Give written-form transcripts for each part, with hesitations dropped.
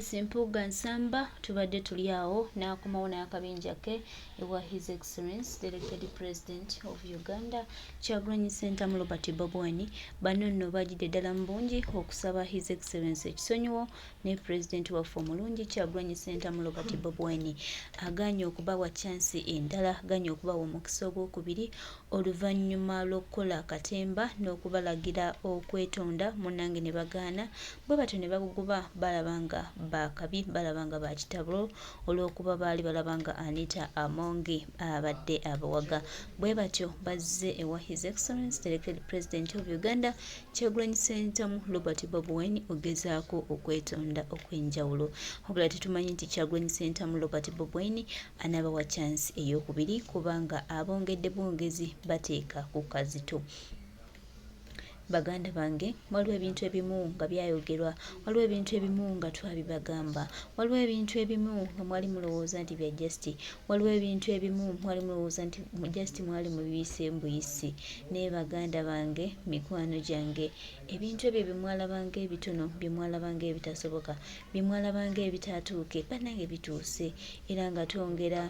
Simpuga Nsamba tubadde tuli awo n'akomawo n'akabinja ke ewa His Excellency the Elected President of Uganda Kyagulanyi Ssentamu Robert Bobi Wine bano nno bajjidde ddala mu bungi okusaba His Excellency ekisonyiwo ne President waffe omulungi Kyagulanyi Ssentamu Robert Bobi Wine agaanye okubawa chance endala agaanye okubawa omukisa ogwokubiri oluvannyuma lw'okukola akatemba n'okubalagira okwetonda munnange ne bagaana bwe batyo ne baguguba balabanga bakabi balabanga bakitabulo olw'okuba baali balabanga Anita Amongi abadde abawaga bwe batyo bazze ewa His Excellency the Elected President of Uganda Kyagulanyi Ssentamu Robert Bobi Wine ogezaako okwetonda okw'enjawulo wabula tetumanyi nti Kyagulanyi Ssentamu Robert Bobi Wine anaabawa chance ey'okubiri kubanga abongedde bwongezi bateeka ku kazito. Baganda bange waliwo ebintu ebimu nga byayogerwa waliwo ebintu ebimu nga twabibagamba waliwo ebintu ebimu nga mwali mulowooza nti bya Just waliwo ebintu ebimu mwali mulowooza nti Just mwali mubiyise mbuyisi naye baganda bange mikwano gyange ebintu ebyo byemwalabanga ebitono byemwalabanga ebitasoboka byemwalabanga ebitaatuuke bannange bituuse era nga twongera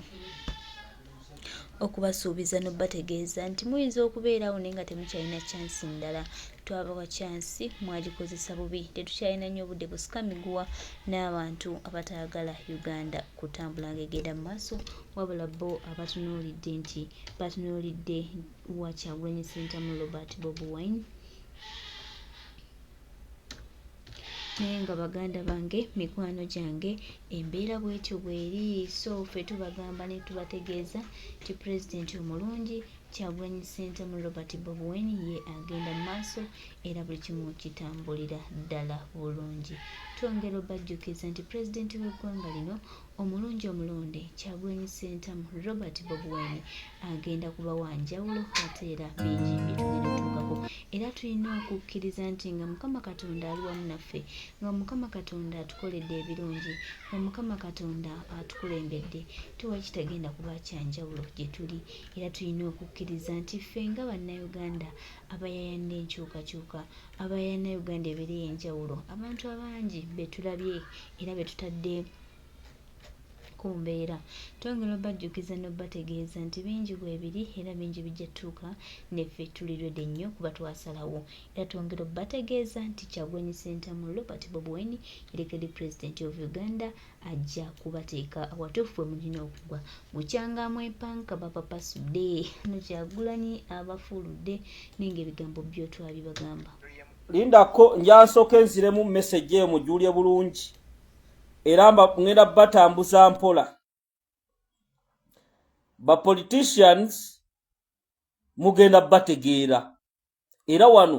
okubasuubiza n'obategeeza nti muyinza okubeerawo naye nga temukyalina chance ndala twabawa chance mwagikozesa bubi tetukyalina nnyo obudde busika miguwa n'abantu abataagala Uganda kutambula ng'egenda mu maaso wabula bo abatunuulidde nti batunuulidde wa Kyagulanyi Ssentamu Robert Bobi Wine naye nga baganda bange mikwano gyange embeera bwetyo bweri so ffe tubagamba ne tubategeeza ti pulezidenti omulungi Kyagulanyi Ssentamu Robert Bobi Wine ye agenda mu maaso era buli kimu kitambulira ddala bulungi twongera obajjukiza nti pulezidenti w'eggwanga lino omulungi omulonde Kyagulanyi Ssentamu Robert Bobi Wine agenda kuba wa njawulo ate era bingi bitugenda otuukako era tulina okukkiriza nti nga Mukama Katonda ali wamu naffe nga Mukama Katonda atukoledde ebirungi nga Mukama Katonda atukulembedde tuwa kitagenda kuba kyanjawulo gye tuli era tulina okukkiriza nti ffe nga bannayuganda abayayana enkyukakyuka abayayana Uganda ebeera ey'enjawulo abantu abangi betulabye era betutadde ku mbeera twongera obajjukiza n'obategeeza nti bingi bwebiri era bingi bijja tuuka neffe tuli ready nnyo kuba twasalawo era twongera obategeeza nti Kyagulanyi Ssentamu Robert Bobi Wine Elected President of Uganda ajja kubateeka awatuufu mulina okugwa mukyangamu empanka bapapasudde no Kyagulanyi abafuuludde ninga ebigambo byo twabibagamba lindako njansooka enziremu message eyo mujulye bulungi era ngenda batambuza mpola ba politicians mugenda bategeera era wano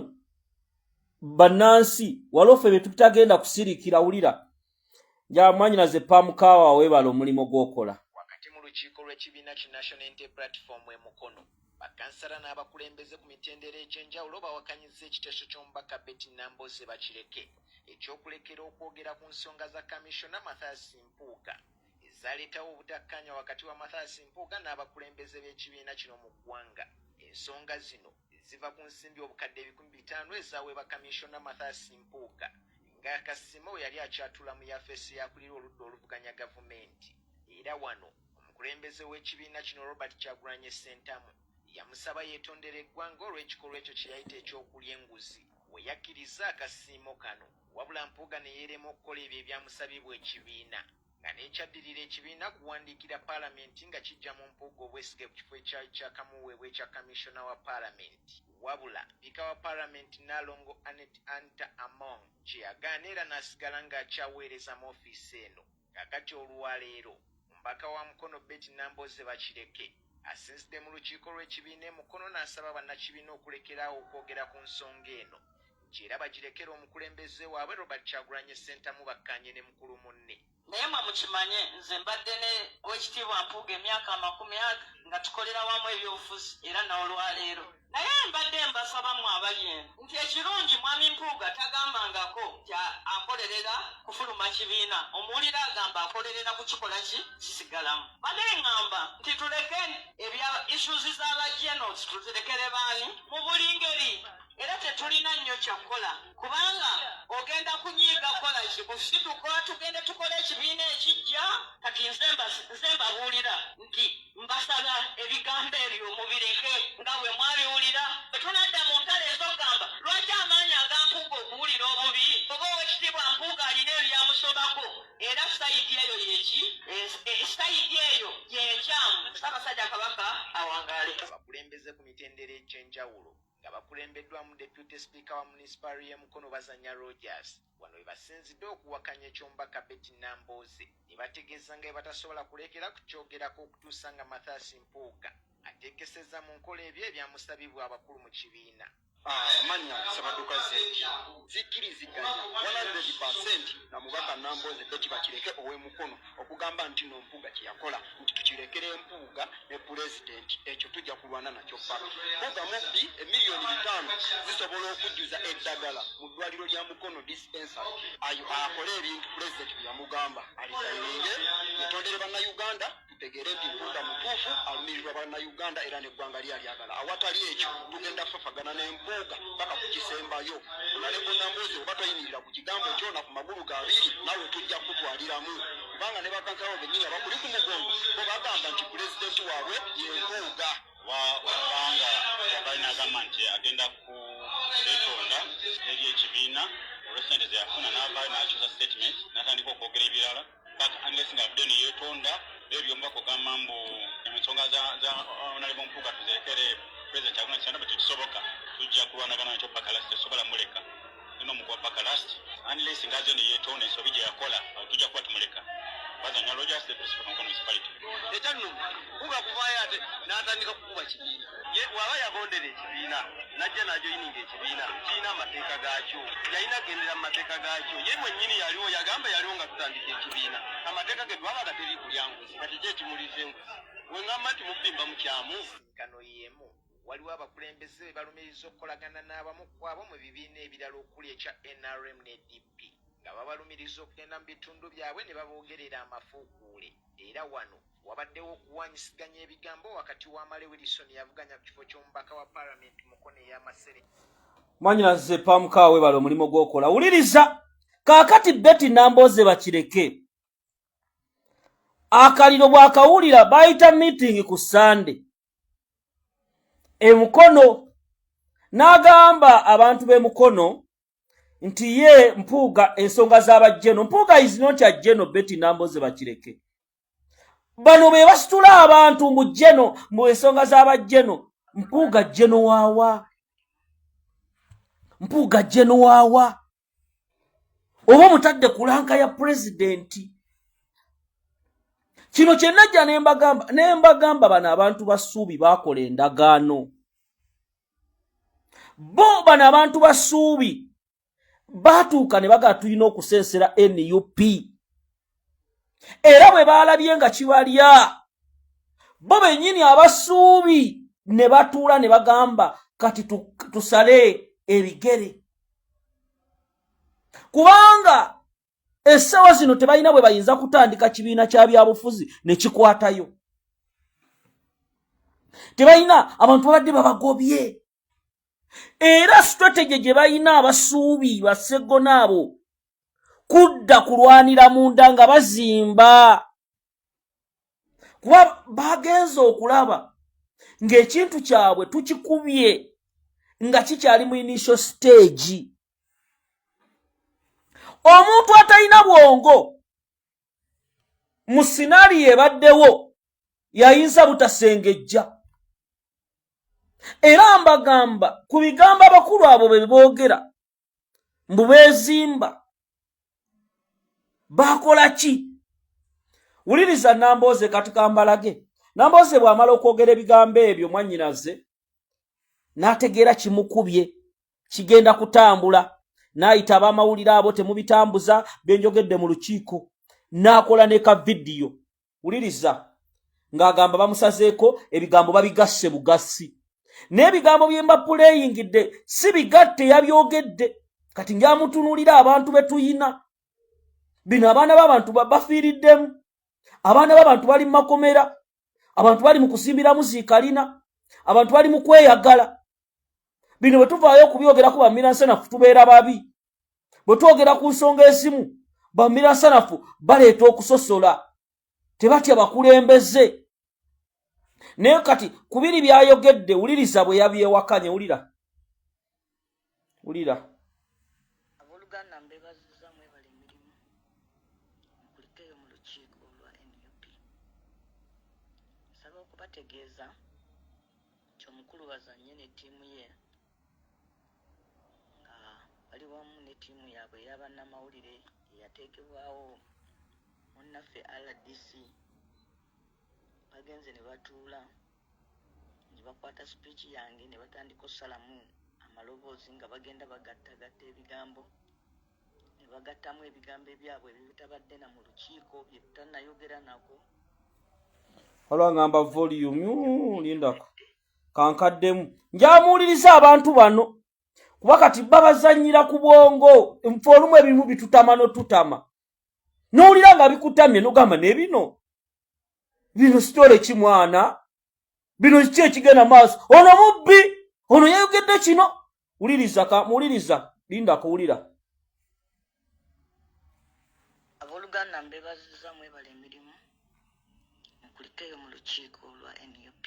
banansi walofe betutagenda kusirikira ulira ja mwanyina ze pamukawa webala omulimo gwokola wakati mu lukiiko lw'ekibiina ki National Unity Platform emukono bakansala n'abakulembeze ku mitendera egy'enjawulo bawakanyizza ekiteeso ky'omubaka Betty Nambooze bakireke ekyokulekera okwogera ku nsonga za Kamishona Mathias Mpuuga ezaleetawo obutakkaanya wakati wa Mathias Mpuuga n'abakulembeze b'ekibiina kino mu ggwanga. Ensonga zino ziva ku nsimbi obukadde 500 ezaweebwa Kamishona Mathias Mpuuga ng'akasimo yali akyatula mu yafeesi yakulira oludda oluvuganya gavumenti. Era wano omukulembeze w'ekibiina kino Robert Kyagulanyi Ssentamu yamusaba yeetondera eggwanga olw'ekikolwa ekyo kye yayita ekyokulya enguzi we yakkiriza akasiimo kano wabula Mpuuga ne yeerema okukola ebyo ebyamusabibwa ekibiina nga n'ekyaddirira ekibiina kuwandiikira paalamenti nga kijja mu Mpuuga obwesige ku kifo ekyakamuweebwa ekya kamishona wa paalamenti wabula Sipiika wa paalamenti Nalongo Anita Among kye yagaana era n'asigala ng'akyaweereza mu ofiisi eno kakati olwaleero omubaka wa Mukono Betty Nambooze bakireke asinzidde mu lukiiko lw'ekibiina emukono n'asaba bannakibiina okulekeraawo okwogera ku nsonga eno era bagirekera omukulembeze waabwe Robert Kyagulanyi Ssentamu bakkaanye ne mukulu munne. Naye mwe mukimanye nze mbadde ne Oweekitiibwa Mpuuga emyaka 40 nga tukolera wamu ebyobufuzi era n'olwaleero naye mbadde mbasaba mu abali eno nti ekirungi mwami Mpuuga tagambangako akolerera kufuluma kibiina omuwulira agamba akolerera kukikola kisigalamu bade ŋŋamba nti tuleke ebya issues z'abajenoosi tuzirekere baani mu buli ngeri era tetulina nnyo kyakukola kubanga ogenda kunyiiga kukola kikusitukola tugende tukole ekibiina ekijja kati nze mbabuulira nti mbasaba ebigambo ebyo mubireke nga bwe mwabiwulira bwe tunadda mu ntale ez'ogamba lwaki amaanyi agampuuga okuwulira obubi oba owekitiibwa mpuuga alina ebyamusobako era sayidi eyo yeki sayidi eyo yenkyamu Ssaabasajja Kabaka awangaale. Abakulembeze ku mitendera egy'enjawulo nga bakulembeddwamu Deputy Speaker wa Municipal y'e Mukono Bazanya Rogers wano we basinzidde okuwakanya eky'omubaka Betty Nambooze ne bategeeza nga batasobola kulekera kukyogerako okutuusa nga Mathias Mpuuga ateekesezza mu nkola ebyo ebyamusabibwa abakulu mu kibiina. Amanya Sabaduka zikkiriziganya 100% na mubaka Nambooze Betty bakireke ow'e Mukono okugamba nti no Mpuuga kye yakola nti tukirekere Mpuuga ne pulezidenti ekyo tujja kulwana nakyo paka. Mpuuga mubbi emiliyoni 5 zisobola okujjuza eddagala mu ddwaliro lya Mukono dispensary ayo akole ebintu pulezidenti bye yamugamba alisayininge yetondere bannayuganda tutegere nti Mpuuga mutuufu alumirirwa bannayuganda era n'eggwanga ly'alyagala awatali ekyo tugenda fafagana n'Empuuga paka kukisembayo naleko Nambooze oba toyinirira ku kigambo ekyo na ku magulu gabiri nawe tujja kutwaliramu kubanga ne bakansalawo bennyini abakuli ku mugongo bo bagamba nti pulezidenti waabwe y'Empuuga wabanga yabalina agamba nti agenda kuleetonda eri ekibiina olw'essente ze yafuna n'avaayo n'akyusa statement n'atandika okwogera ebirala paka unless nga abadde ne yeetonda ebyomubaka ogamba mbu ensonga za Honorable Mpuuga tuzirekere pulezidenti aguna kisana bwe tekisoboka tujja kulwanagana nakyo paka last tesobola muleka ino omukuwa paka last unless nga aze ne yeetonda ensobi gye yakola awo tujja kuba tumuleka Bazanya Rogers the principal of Mukono municipality. Ekyano Mpuuga kuvaayo ate n'atandika kukuba kibiina ye waba yagondera ekibiina najja najo yininga ekibiina kirina amateeka gaakyo yalina agendera mu mateeka gaakyo ye mwennyini yaliwo yagamba yaliwo nga tutandika ekibiina amateeka ge twabaga teri kulya nguzi kati kye kimulize nguzi wengamba nti mubimba mu kyamu kano yemu waliwo abakulembeze be balumiriza okukolagana n'abamu ku abo mu bibiina ebirala okuli ekya NRM ne DP nga babalumiriza okugenda mu bitundu byabwe ne baboogerera amafuukuule era wano wabaddewo okuwanyisiganya ebigambo wakati wa Male Wilson yavuganya ku kifo ky'omubaka wa Parliament Mukono ey'Amasere. Mwanyinaze pamukaawe bali omulimu gw'okola wuliriza kaakati Betty Nambooze bakireke akaliro bwakawulira bayita meeting ku Sunday e Mukono n'agamba abantu b'e Mukono nti ye Mpuuga ensonga z'abajjeno Mpuuga is not a jeno Betty Nambooze bakireke bano be basitula abantu mu jeno mu ensonga z'abajjeno Mpuuga jeno waawa Mpuuga jeno waawa oba mutadde kulanka ya pulezidenti kino kye najja nembagamba bano abantu basuubi bakola endagaano bo bano abantu basuubi batuuka ne baga tulina okusensera NUP era bwe baalabye nga kibalya bo bennyini abasuubi ne batuula ne bagamba kati tusale ebigere kubanga essawa zino tebalina bwe bayinza kutandika kibiina kya byabufuzi ne kikwatayo tebalina abantu babadde babagobye era strategy gye balina abasuubi basseggona abo kudda kulwanira munda nga bazimba kuba bagenza okulaba ng'ekintu kyabwe tukikubye nga kikyali mu initial stage omuntu atalina bwongo mu scenario ebaddewo yayinza butasengejja era mbagamba ku bigambo abakulu abo be boogera mbu beezimba bakola ki wuliriza Nambooze katukambalage Nambooze bw'amala okwogera ebigambo ebyo mwannyinaze n'ategeera kimukubye kigenda kutambula n'ayita ab'amawulire abo temubitambuza byenjogedde mu lukiiko n'akola ne ka vidiyo wuliriza ng'agamba bamusazeeko ebigambo babigasse bugassi n'ebigambo bye mbapuleyingidde si bigatte yabyogedde kati ng'amutunuulira abantu be tuyina bino abaana b'abantu bafiiriddemu abaana b'abantu bali mu makomera abantu bali mu kusimbiramu ziikalina abantu bali mu kweyagala bino bwe tuvaayo okubyogerako bamiransanafu tubeera babi. Bwe twogera ku nsonga esimu bamiransanafu baleeta okusosola, tebatya bakulembeze. Naye kati ku biri byayogedde, wuliriza bwe yabyewakanye. Wulira. Abooluganda mbeebaziza mwebale emirimu nkulikeyo mu lukiiko lwa NUP. Nsaba okubategeeza nti omukulu bazanye ne ttiimu ye nga bali wamu ne ttiimu yaabwe ey'abannamawulire eyateekebwawo munnaffe RDC. Bagenze ne batuula ne bakwata speech yange ne batandika ossalamu amaloboozi nga bagenda bagattagatta ebigambo ne bagattamu ebigambo ebyabwe ebitabadde na mu lukiiko bye tutannayogera nako. Olwangamba volume lindako kankaddemu njamuwuliriza abantu bano kuba kati babazanyira ku bwongo. Nfe olumu ebimu bitutama notutama nowulira nga bikutamye nogamba nebino sitole kimwana, bino kiki ekigenda maaso, ono mubbi, ono yayogedde kino. Muwuliriza lindako wulira. Abooluganda mbeebaziza mwebale emirimu nkulikeyo mu lukiiko lwa NUP.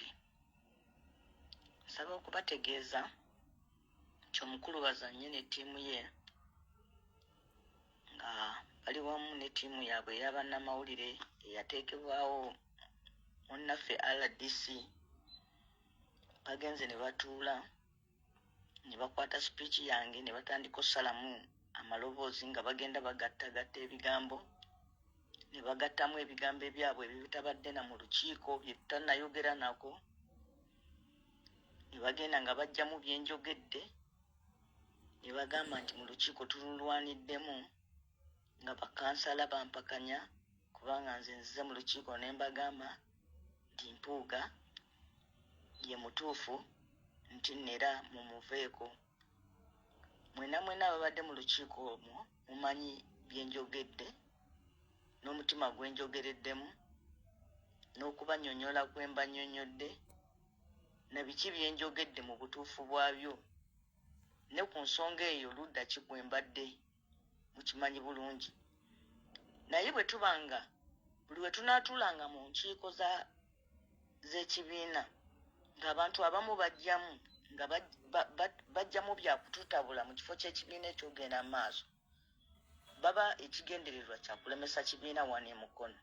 Nsaba okubategeeza nti omukulu bazanye ne ttiimu ye nga bali wamu ne ttiimu yaabwe ey'abannamawulire eyateekebwawo munnaffe RDC. Bagenze ne batuula ne bakwata speech yange ne batandika ossalamu amaloboozi nga bagenda bagattagatta ebigambo ne bagattamu ebigambo ebyabwe ebitabadde na mu lukiiko bye tutannayogera nako. Ne bagenda nga bajjamu byenjogedde ne bagamba nti mu lukiiko tululwaniddemu nga bakansala bampakanya kubanga nze nzize mu lukiiko ne mbagamba nti Mpuuga ye mutuufu nti nera mumuveeko. Mwena ababadde mu lukiiko omwo mumanyi byenjogedde n'omutima gwenjogereddemu n'okubanyonyola kwe mbanyonyodde na biki byenjogedde mu butuufu bwabyo ne ku nsonga eyo ludda ki kwe mbadde mukimanyi bulungi. Naye bwe tubanga buli we tunaatuulanga mu nkiiko z'ekibiina ng'abantu abamu bajjamu nga bajjamu byakututabula mu kifo ky'ekibiina ekyogenda mu maaso, baba ekigendererwa kyakulemesa kibiina wano e Mukono.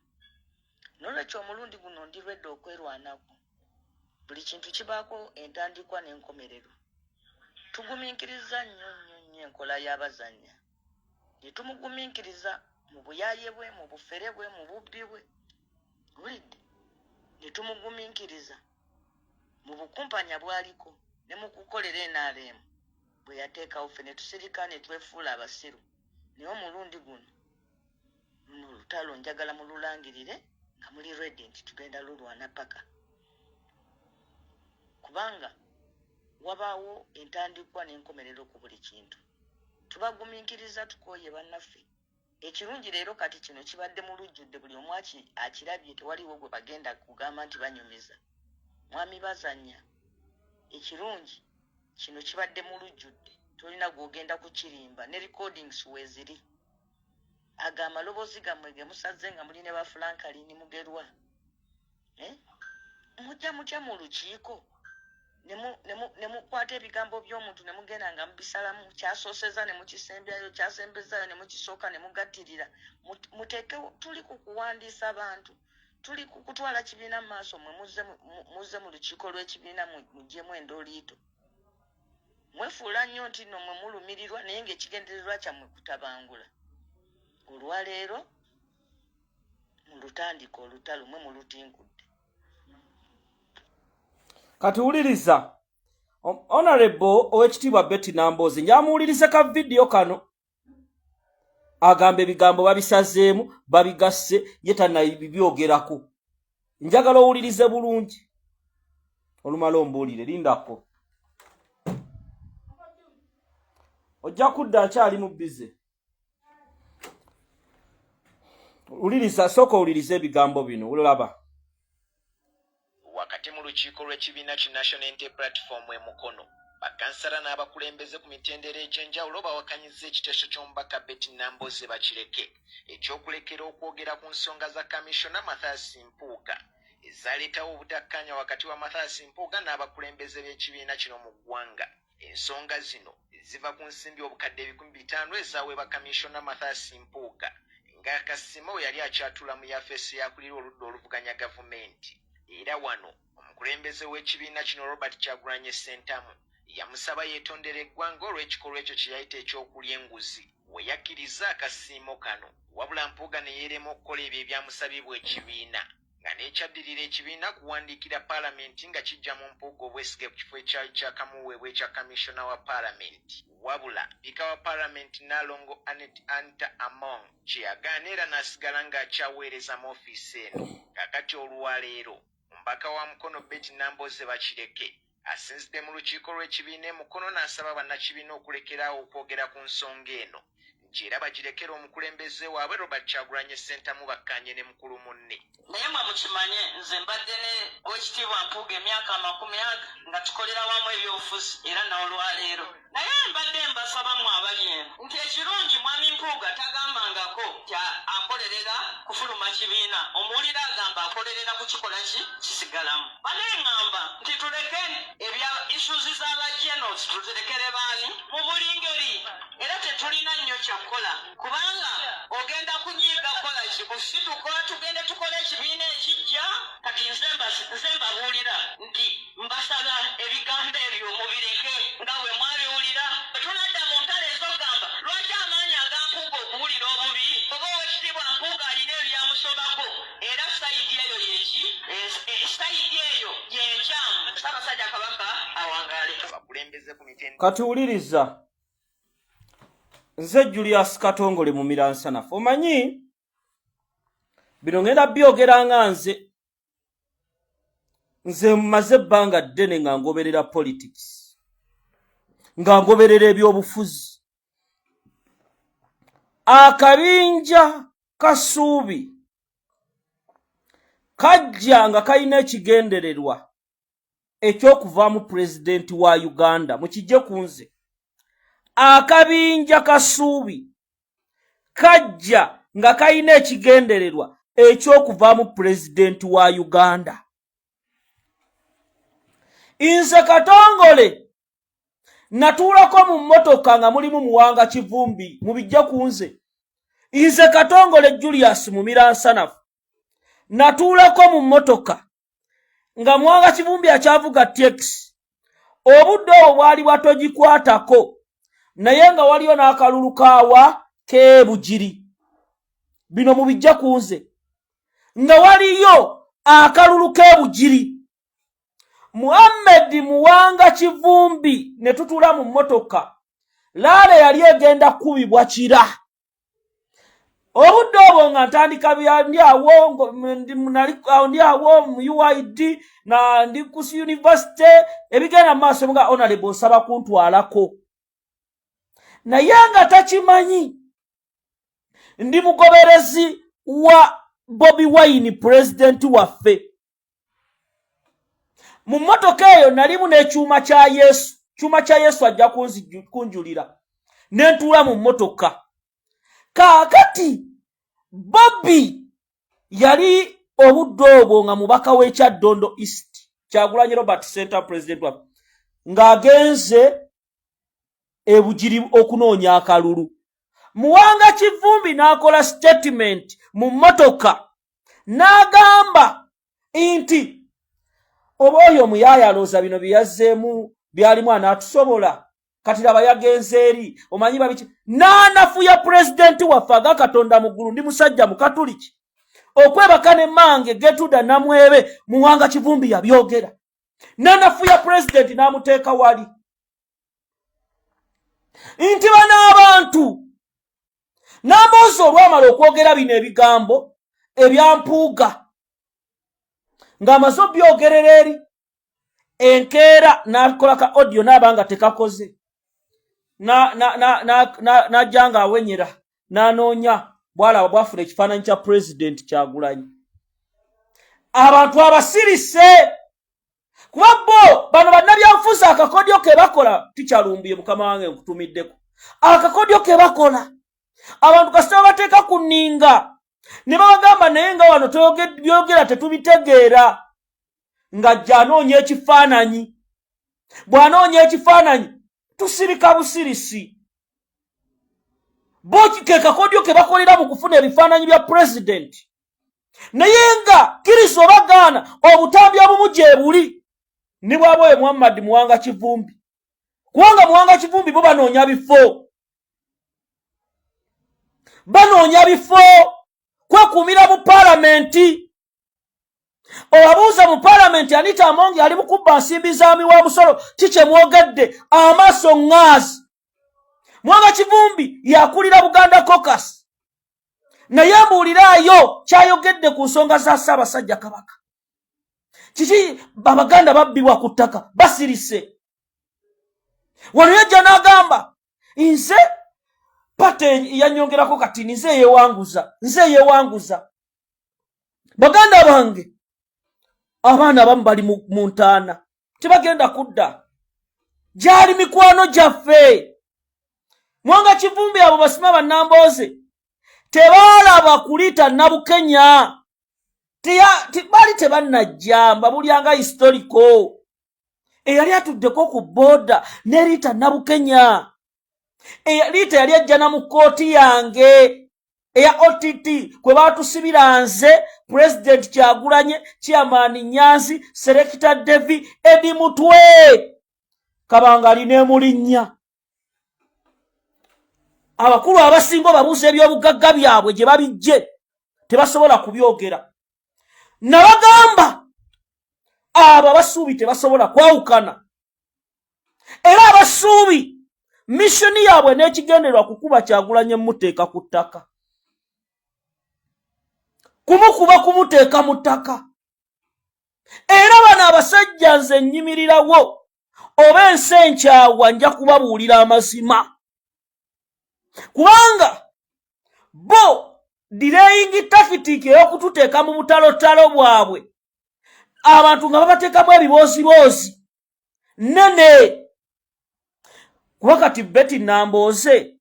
N'olwekyo omulundi guno ndirwedde okwerwanako. Buli kintu kibaako entandikwa n'enkomerero. Tugumiikiriza nnyo enkola y'abazannya. Ne tumugumiikiriza mu buyaaye bwe, mu bufere bwe, mu bubbi bwe. Wulidde? Ne tumugumiikiriza mu bukumpanya bwaliko ne mu kukolera NRM bwe yateekawo ffe ne tusirika ne twefuula abasiru. Naye omulundi guno luno olutalo njagala mululangirire nga muli ready nti tugenda lulwana paka. Kubanga wabaawo entandikwa n'enkomerero ku buli kintu. Tubagumiikiriza tukooye bannaffe. Ekirungi leero kati kino kibadde mu lujjudde, buli omu akirabye, tewaliwo gwe bagenda kugamba nti banyumiza. Mwami bazannya. Ekirungi kino kibadde mu lujjudde, tolina gw'ogenda kukirimba ne recordings weeziri. Aga amaloboozi gammwe ge musaze nga muli ne ba Franklin Mugerwa. Mujja mu lukiiko ne mukwata ebigambo by'omuntu ne mugenda nga mubisalamu, kyasooseza ne mukisembyayo, kyasembezayo ne mukisooka ne mugattirira. Muteekewo, tuli ku kuwandiisa abantu, tuli ku kutwala kibiina mu maaso, mwe muzze mu lukiiko lw'ekibiina muggyemu endooliito. Mwefuula nnyo nti nno mwe mulumirirwa naye ng'ekigendererwa kyammwe kutabangula. Olwaleero mu lutandika olutalo mwe mulutinkudde. Kati wuliriza Honorable Owekitiibwa Betty Nambooze njamuwulirize ka video kano agamba ebigambo babisazeemu babigasse ye tannabibyogerako. Njagala owulirize bulungi olumala ombuulire. Lindako ojja kudda akyali mu bize. Wuliriza, sooka owulirize ebigambo bino olaba. Wakati mu lukiiko lw'ekibiina ki National Unity Platform e Mukono bakansala n'abakulembeze ku mitendera egy'enjawulo bawakanyizza ekiteeso ky'omubaka Betty Nambooze bakireke ekyokulekera okwogera ku nsonga za kamishona Mathias Mpuuga ezaleetawo obutakkaanya wakati wa Mathias Mpuuga n'abakulembeze b'ekibiina kino mu ggwanga. Ensonga zino ziva ku nsimbi obukadde 500 ezaweebwa kamishona Mathias Mpuuga nga Kasimo yali akyatula mu yafeesi yakulira oludda oluvuganya gavumenti. Era wano omukulembeze w'ekibiina kino Robert Kyagulanyi Ssentamu yamusaba yeetondera eggwanga olw'ekikolwa ekyo kye yayita ekyokulya enguzi we yakkiriza akasiimo kano. Wabula Mpuuga ne yeerema okukola ebyo ebyamusabibwa ekibiina nga n'ekyaddirira ekibiina kuwandiikira paalamenti nga kijja mu Mpuuga obwesige ku kifo ekyali kyakamuweebwa ekya kamishona wa paalamenti. Wabula Sipiika wa paalamenti Nalongo Anita Among kye yagaana era n'asigala ng'akyaweereza mu ofiisi eno. Kakati olwaleero omubaka wa Mukono Betty Nambooze bakireke asinzidde mu lukiiko lw'ekibiina e Mukono n'asaba bannakibiina okulekeraawo okwogera ku nsonga eno nti era bagirekera omukulembeze waabwe Robert Kyagulanyi Ssentamu bakkaanye ne mukulu munne. Naye mwe mukimanye nze mbadde ne Oweekitiibwa Mpuuga emyaka 40 nga tukolera wamu ebyobufuzi era n'olwaleero. Naye mbadde mbasabamu abali eno nti ekirungi mwami Mpuuga tagambangako nti akolerera kufuluma kibiina. Omuwulira agamba akolerera kukikola kisigalamu. Bane ngamba nti tuleke ebya issues z'abajenos tuzirekere baani mu buli ngeri era tetulina nnyo kyakukola kubanga ogenda kunyiiga kola kikusituka tugende tukole ekibiina ekijja. Kati nze mbabuulira nti mbasaba ebigambo ebyo mubireke nga bwe mwabiwulira. Tunadda mu ntale ez'ogamba lwaki amaanyi aga Mpuuga okuwulira obubi oba Oweekitiibwa Mpuuga alina ebyamusobako era sayidi eyo yeki sayidi eyo yenkyamu. Ssaabasajja Kabaka awangaale. Abakulembeze ku mitendera kati wuliriza nze Julius Katongole mu Miransanafu. Omanyi bino ngenda byogera nga nze mmaze ebbanga ddene nga ngoberera politics nga ngoberera ebyobufuzi. Akabinja Kasuubi kajja nga kalina ekigendererwa ekyokuvaamu pulezidenti wa Uganda mukijje ku nze. Akabinja Kasuubi kajja nga kalina ekigendererwa ekyokuvaamu pulezidenti wa Uganda. Nze Katongole natuulako mu mmotoka nga mulimu Muwanga Kivumbi mubijja ku nze. Nze Katongole Julius mu Miransanafu natuulako mu mmotoka nga Muwanga Kivumbi akyavuga taxi. Obudde obwo bwali bwatogikwatako naye nga waliyo n'akalulu kaawa k'ebugiri. Bino mubijja ku nze nga waliyo akalulu k'ebugiri. Muhammad Muwanga Kivumbi ne tutula mu mmotoka. Laale yali egenda kubibwa kira. Obudde obwo nga ntandika ndi awo mu UID na ndi ku university ebigenda maaso nga honorable nsaba kuntwalako. Naye nga takimanyi ndi mugoberezi wa Bobi Wine president waffe. Mu mmotoka eyo nalimu n'ekyuma kya Yesu. Kyuma kya Yesu ajja kunjulira. Ne ntuula mu mmotoka. Kaakati Bobby yali obudde obwo nga mubaka w'ekyaddondo East Kyagulanyi Robert Center president waffe ng'agenze ebugiri okunoonya akalulu. Muwanga Kivumbi n'akola statement mu mmotoka n'agamba nti oba oyo omuyaaya alooza bino byeyazzeemu byalimu anaatusobola kati laba yagenze eri omanyi babiki n'anafuya pulezidenti waffe aga Katonda mu ggulu ndi musajja mu Katuliki okwebaka ne Mange Getuda Namwebe Muwanga Kivumbi yabyogera n'anafuya pulezidenti n'amuteeka wali nti bano abantu Nambooze olwamala okwogera bino ebigambo ebya Mpuuga ng'amaze obyogerera eri enkeera n'akola ka audio n'abanga tekakoze n'ajja ng'awenyera n'anoonya bwalaba bwafuna ekifaananyi kya pulezidenti Kyagulanyi. Abantu abasirise kuba bo bano bannabyanfuzi akakodyo ke bakola tikyalumbiye mukama wange nkutumiddeko akakodyo ke bakola abantu kasita bateeka ku nninga ne babagamba naye nga wano byogera tetubitegeera ng'ajja anoonya ekifaananyi bw'anoonya ekifaananyi tusirika busirisi bo ke kakodyo ke bakolera mu kufuna ebifaananyi bya pulezidenti naye nga kkiriza obagaana obutambi obumu gye buli ne bw'aba oyo Muhammad Muwanga Kivumbi kubanga Muwanga Kivumbi bo banoonya bifo kwekuumira mu paalamenti owabuuza mu paalamenti Anita Among ali mu kubba nsimbi zaami wa musolo kikye mwogedde amaaso ŋŋaazi Muwanga Kivumbi yakulira Buganda Caucus naye mbuuliraayo kyayogedde ku nsonga za Ssaabasajja Kabaka kiki Abaganda babbibwa ku ttaka basirise wano yajja n'agamba nze pate yanyongerako kati nze yeewanguza Baganda bange abaana abamu bali mu ntaana tebagenda kudda gyali mikwano gyaffe Muwanga Kivumbi abo basima bannambooze tebaalaba kuliita Nabukenya bali tebannajja mbabulyanga historiko eyali atuddeko ku booda ne liita Nabukenya liita yali ajjana mu kkooti yange eya OTT kwe baatusibira nze President Kyagulanyi Chairman Nyanzi Selector Devi Edi Mutwe Kabanga alina emulinnya abakulu abasinga babuuza ebyobugagga byabwe gye babijje tebasobola kubyogera nabagamba abo abasuubi tebasobola kwawukana era abasuubi missoni yaabwe n'ekigenderwa kukuba Kyagulanyi muteeka ku ttaka kumuteeka mu ttaka era bano abasajja nze nnyimirirawo oba ensi enkyawa nja kubabuulira amazima kubanga bo delaying tactic ey'okututeeka mu butalotalo bwabwe abantu nga babateekamu ebibooziboozi nene kuba kati Betty Nambooze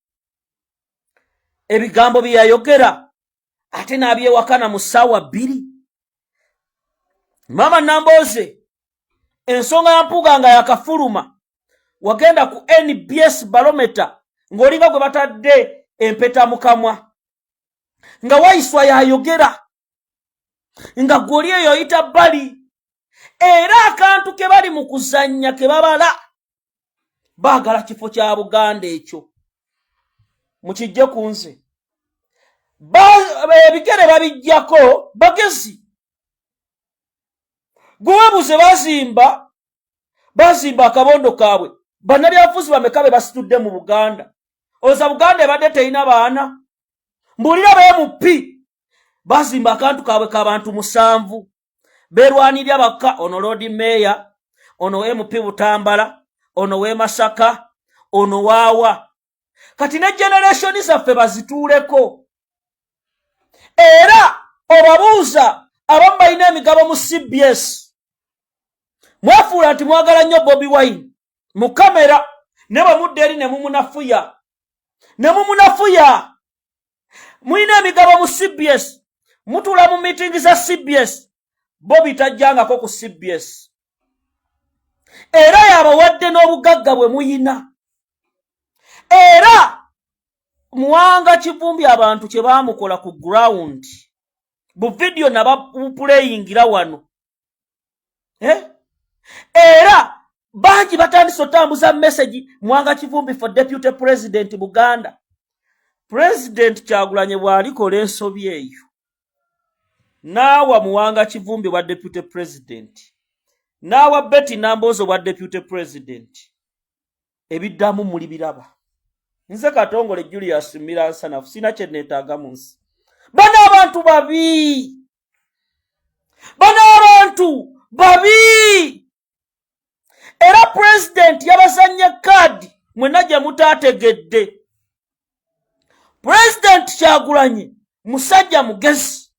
ebigambo bye yayogera ate n'abyewakana mu ssaawa 2 Mama Nambooze ensonga ya mpuga nga yakafuluma wagenda ku NBS barometer ng'olinga gwe batadde empeta mu kamwa nga Waiswa yayogera nga gwoli eyo oyita bali era akantu ke bali mu kuzannya ke babala baagala kifo kya Buganda ekyo mukijje ku nze ebigere babijjako bagezi gwebuze bazimba akabondo kaabwe bannabyabufuzi bameka be basitudde mu Buganda oza Buganda ebadde terina baana mbulira BMP bazimba akantu kaabwe k'abantu 7 beerwanirya bakka ono Lord Mayor ono MP Butambala ono we Masaka ono waawa kati ne generation zaffe bazituuleko era obabuuza abamu balina emigabo mu CBS mwafuula nti mwagala nnyo Bobi Wine mu kamera ne bwe mudde eri ne mumunafuya mulina emigabo mu CBS mutuula mu meeting za CBS Bobi tajjangako ku CBS era yabawadde n'obugagga bwe muyina era Muwanga Kivumbi abantu kye baamukola ku ground bu video nabaplayingira wano era bangi batandise otambuza message Muwanga Kivumbi for deputy president Buganda President Kyagulanyi bw'alikola ensobi eyo naawa Muwanga Kivumbi wa deputy president naawa Betty Nambooze wa deputy president ebiddamu muli biraba nze Katongole Julius Miransanafu sina kye neetaaga mu nsi bano abantu babi era president yabasanya kadi mwenna gye mutaategedde President Kyagulanyi musajja mugezi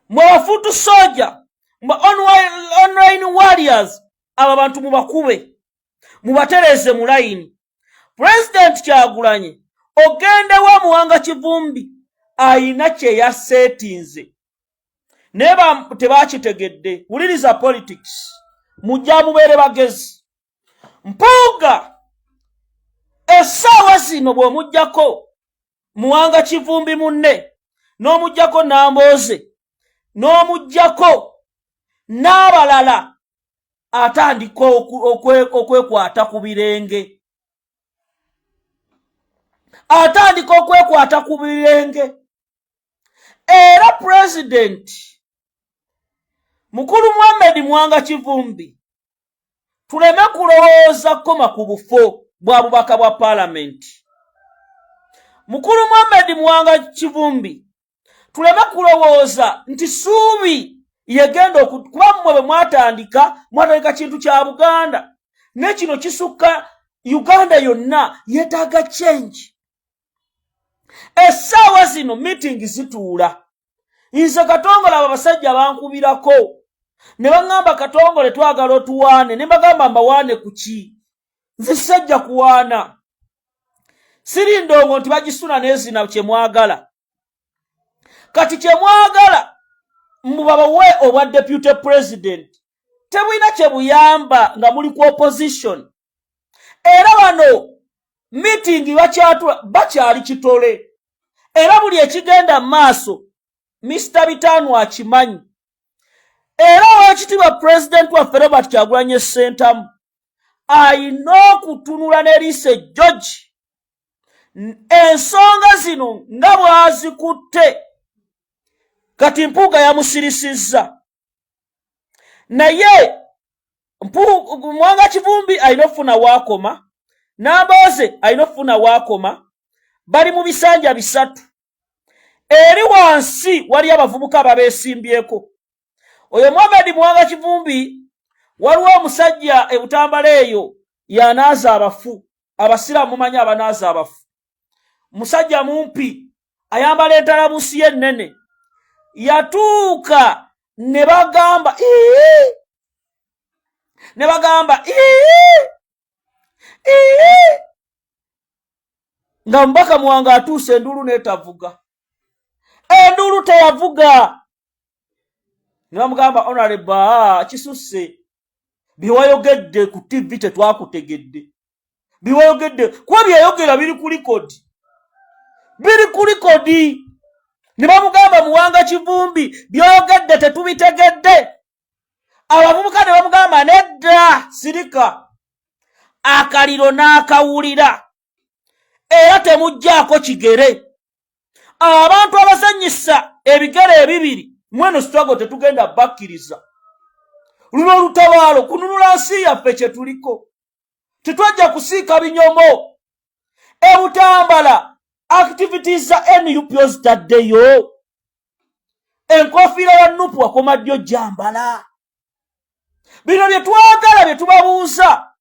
mwafutu soja online warriors aba bantu mubakube mubatereze mu line. President Kyagulanyi ogenda wa Muwanga Kivumbi ayina kye ya settings neba tebakitegedde. Wuliriza politics mujja mubeere bagezi. Mpuuga essaawa zino bw'omugyako Muwanga Kivumbi munne n'omugyako Nambooze n'omugyako n'abalala atandika okwekwata ku birenge. Atandika okwekwata ku birenge. Era President Mukulu Mohamed Muwanga Kivumbi tuleme kulowooza koma ku bufo bwa bubaka bwa Parliament. Mukulu Mohamed Muwanga Kivumbi tuleme kulowooza nti Suubi yegenda kuba mmwe bwe mwatandika kintu kya Buganda ne kino kisukka Uganda yonna yeetaaga change. Essaawa zino meeting zituula. Nze Katongole abasajja bankubirako ne baŋŋamba Katongole twagala otuwaane ne bagamba mbawaane ku ki? Nze sajja kuwaana. Siri ndongo nti bagisuna n'ezina kye mwagala. Kati kye mwagala mubabawe obwa deputy president tebulina kye buyamba nga muli ku opposition. Era wano meeting bakyali kitole. Era buli ekigenda maaso Mr. Bitanu akimanyi. Era Oweekitiibwa President waffe Robert Kyagulanyi Ssentamu ayina okutunula ne Lise George ensonga zino nga bw'azikutte. Kati Mpuuga yamusirisizza. Naye Muwanga Kivumbi alina okufuna waakoma, Nambooze alina okufuna waakoma, bali mu bisanja bisatu. Eri wansi wali abavubuka ababeesimbyeko. Oyo Mohamed Muwanga Kivumbi waliwo omusajja ebutambala eyo yanaaza abafu. Abasiraamu mumanyi abanaaza abafu. Musajja mumpi ayambala entalabusi y'ennene. Yatuuka ne bagamba nga Mubaka Muwanga atuuse enduulu n'etavuga. Enduulu teyavuga. Ne bamugamba Honorable kisusse biwayogedde ku TV tetwakutegedde. Biwayogedde kuba byayogera biri ku likodi. Biri ku likodi. Ne bamugamba Muwanga Kivumbi byogedde tetubitegedde. Abavubuka ne bamugamba nedda sirika. Akaliro n'akawulira. Era temuggyako kigere. Abantu abasanyisa ebigere ebibiri mweno struggle tetugenda bakkiriza. Luno olutabaalo kununula nsi yaffe kye tuliko. Tetwajja kusiika binyomo. Ebutambala activities za NUP zitaddeyo. Enkofiira ya NUP wakoma ddyo jambala. Bino bye twagala bye tubabuuza.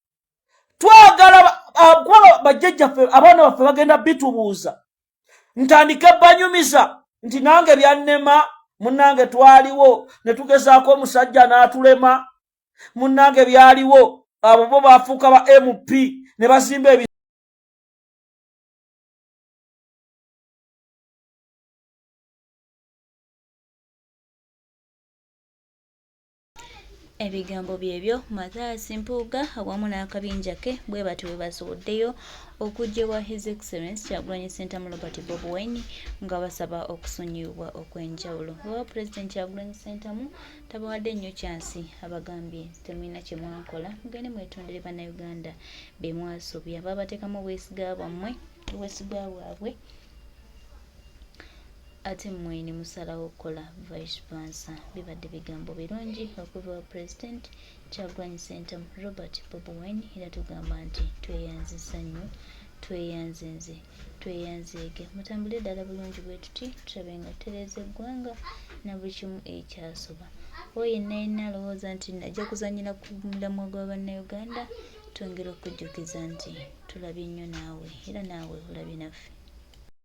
Twagala kuba bajjajjaffe abaana baffe bagenda bitubuuza. Ntandike banyumiza nti nange byannema munnange twaliwo ne tugezaako omusajja n'atulema. Munnange byaliwo abo bo baafuuka ba MP ne bazimba Ebigambo byebyo Mathias Mpuuga awamu n'akabinja ke bwe batyo bwe basoboddeyo okuggyibwa His Excellency Kyagulanyi Ssentamu Robert Bobi Wine nga basaba okusonyiyibwa okw'enjawulo. Olwa President Kyagulanyi Ssentamu tabawadde nnyo kyansi abagambye temulina kye mwakola mugende mwetondere bannayuganda be mwasobya babateekamu obwesiga bwabwe ate mmwe ne musalawo okukola vice versa. Bibadde bigambo birungi okuva wa President Kyagulanyi Ssentamu Robert Bobi Wine era tugamba nti tweyanziza nnyo tweyanzeege mutambule ddala bulungi bwe tuti tulabe nga tutereeza eggwanga na buli kimu ekyasoba. Oyo yenna alowooza nti najja kuzanyira ku mulamwa gwa bannayuganda twongera okujjukiza nti tulabye nnyo naawe era naawe olabye naffe.